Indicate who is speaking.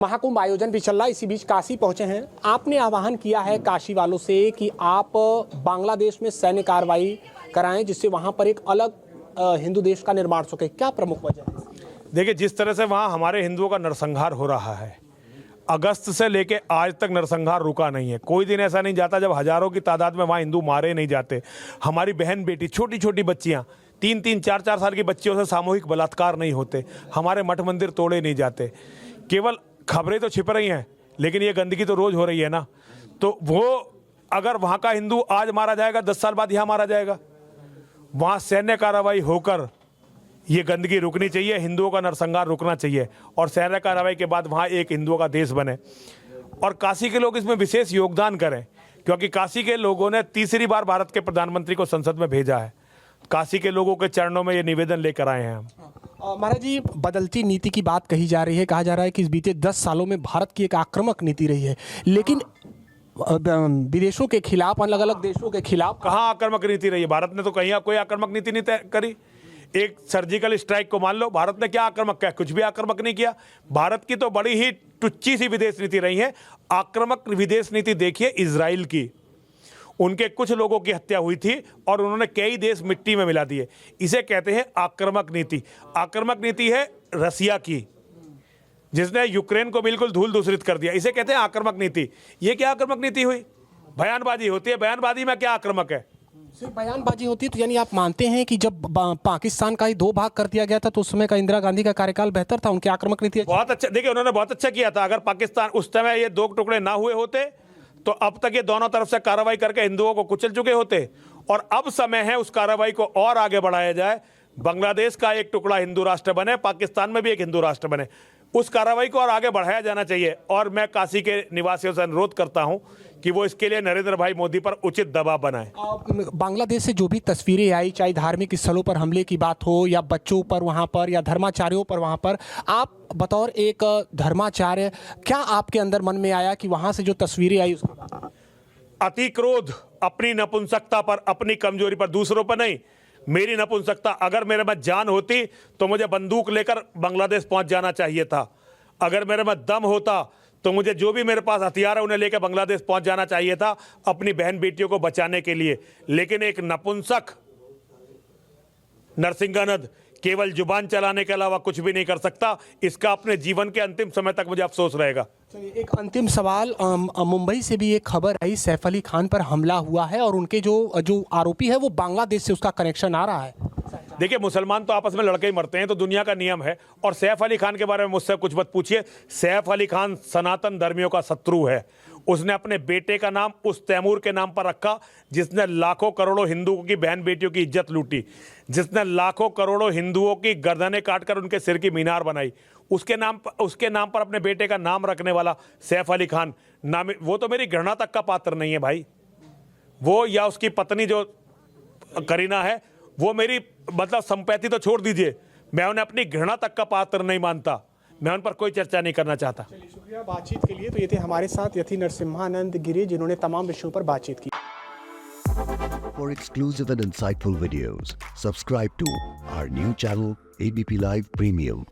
Speaker 1: महाकुंभ आयोजन भी चल रहा है, इसी बीच काशी पहुंचे हैं। आपने आह्वान किया है काशी वालों से कि आप बांग्लादेश में सैन्य कार्रवाई कराएं जिससे वहां पर एक अलग हिंदू देश का निर्माण हो सके। क्या प्रमुख वजह है?
Speaker 2: देखिए, जिस तरह से वहाँ हमारे हिंदुओं का नरसंहार हो रहा है, अगस्त से लेके आज तक नरसंहार रुका नहीं है। कोई दिन ऐसा नहीं जाता जब हजारों की तादाद में वहाँ हिंदू मारे नहीं जाते। हमारी बहन बेटी, छोटी छोटी बच्चियाँ, 3-3, 4-4 साल की बच्चियों से सामूहिक बलात्कार नहीं होते। हमारे मठ मंदिर तोड़े नहीं जाते। केवल खबरें तो छिप रही हैं, लेकिन ये गंदगी तो रोज हो रही है ना। तो वो अगर वहाँ का हिंदू आज मारा जाएगा, 10 साल बाद यहाँ मारा जाएगा। वहाँ सैन्य कार्रवाई होकर ये गंदगी रुकनी चाहिए, हिंदुओं का नरसंहार रुकना चाहिए और सैन्य कार्रवाई के बाद वहाँ एक हिंदुओं का देश बने। और काशी के लोग इसमें विशेष योगदान करें, क्योंकि काशी के लोगों ने तीसरी बार भारत के प्रधानमंत्री को संसद में भेजा है। काशी के लोगों के चरणों में ये निवेदन लेकर आए हैं हम।
Speaker 1: महाराज जी, बदलती नीति की बात कही जा रही है। कहा जा रहा है कि इस बीते 10 सालों में भारत की एक आक्रामक नीति रही है, लेकिन विदेशों के खिलाफ, अलग अलग देशों के खिलाफ
Speaker 2: कहाँ आक्रामक नीति रही है? भारत ने तो कहीं कोई आक्रामक नीति नहीं तय करी। एक सर्जिकल स्ट्राइक को मान लो, भारत ने क्या आक्रामक किया? कुछ भी आक्रामक नहीं किया। भारत की तो बड़ी ही टुच्ची सी विदेश नीति रही है। आक्रामक विदेश नीति देखिए इजराइल की। उनके कुछ लोगों की हत्या हुई थी और उन्होंने कई देश मिट्टी में मिला दिए। इसे कहते हैं आक्रामक नीति। आक्रामक नीति है रसिया की, जिसने यूक्रेन को बिल्कुल धूल दूसरित कर दिया। इसे कहते हैं आक्रामक नीति। ये क्या आक्रामक नीति हुई? बयानबाजी होती है। बयानबाजी में क्या आक्रामक है?
Speaker 1: सिर्फ बयानबाजी होती है। तो यानी आप मानते हैं कि जब पाकिस्तान का ही 2 भाग कर दिया गया था तो उस समय का इंदिरा गांधी का कार्यकाल बेहतर था, उनकी आक्रामक नीति
Speaker 2: बहुत अच्छा। देखिए, उन्होंने बहुत अच्छा किया था। अगर पाकिस्तान उस समय ये 2 टुकड़े ना हुए होते तो अब तक ये दोनों तरफ से कार्रवाई करके हिंदुओं को कुचल चुके होते। और अब समय है उस कार्रवाई को और आगे बढ़ाया जाए। बांग्लादेश का एक टुकड़ा हिंदू राष्ट्र बने, पाकिस्तान में भी एक हिंदू राष्ट्र बने। उस कार्रवाई को और आगे बढ़ाया जाना चाहिए। और मैं काशी के निवासियों से अनुरोध करता हूं कि वो इसके लिए नरेंद्र भाई मोदी पर उचित दबाव बनाएं।
Speaker 1: बांग्लादेश से जो भी तस्वीरें आई, चाहे धार्मिक स्थलों पर हमले की बात हो या बच्चों पर वहां पर या धर्माचार्यों पर वहां पर, आप बतौर एक धर्माचार्य क्या आपके अंदर मन में आया कि वहां से जो तस्वीरें आई उसके बाद?
Speaker 2: अति क्रोध, अपनी नपुंसकता पर, अपनी कमजोरी पर, दूसरों पर नहीं। मेरी नपुंसकता, अगर मेरे में जान होती तो मुझे बंदूक लेकर बांग्लादेश पहुंच जाना चाहिए था। अगर मेरे में दम होता तो मुझे जो भी मेरे पास हथियार है उन्हें लेकर बांग्लादेश पहुंच जाना चाहिए था अपनी बहन बेटियों को बचाने के लिए। लेकिन एक नपुंसक नरसिंहानंद केवल जुबान चलाने के अलावा कुछ भी नहीं कर सकता। इसका अपने जीवन के अंतिम समय तक मुझे अफसोस रहेगा।
Speaker 1: एक अंतिम सवाल, मुंबई से भी एक खबर आई, सैफ अली खान पर हमला हुआ है और उनके जो आरोपी है वो बांग्लादेश से उसका कनेक्शन आ रहा है।
Speaker 2: देखिए, मुसलमान तो आपस में लड़के ही मरते हैं, तो दुनिया का नियम है। और सैफ अली खान के बारे में मुझसे कुछ मत पूछिए। सैफ अली खान सनातन धर्मियों का शत्रु है। उसने अपने बेटे का नाम उस तैमूर के नाम पर रखा जिसने लाखों करोड़ों हिंदुओं की बहन बेटियों की इज्जत लूटी, जिसने लाखों करोड़ों हिंदुओं की गर्दनें काटकर उनके सिर की मीनार बनाई। उसके नाम पर अपने बेटे का नाम रखने वाला सैफ अली खान नाम, वो तो मेरी घृणा तक का पात्र नहीं है भाई। वो या उसकी पत्नी जो करीना है, वो मेरी मतलब संपत्ति तो छोड़ दीजिए, मैं उन्हें अपनी घृणा तक का पात्र नहीं मानता। मैं उन पर कोई चर्चा नहीं करना चाहता।
Speaker 1: चलिए, शुक्रिया बातचीत के लिए। तो ये थे हमारे साथ यति नरसिम्हानंद गिरी, जिन्होंने तमाम विषयों पर बातचीत की।
Speaker 3: For exclusive and insightful videos, subscribe to our new channel ABP Live Premium.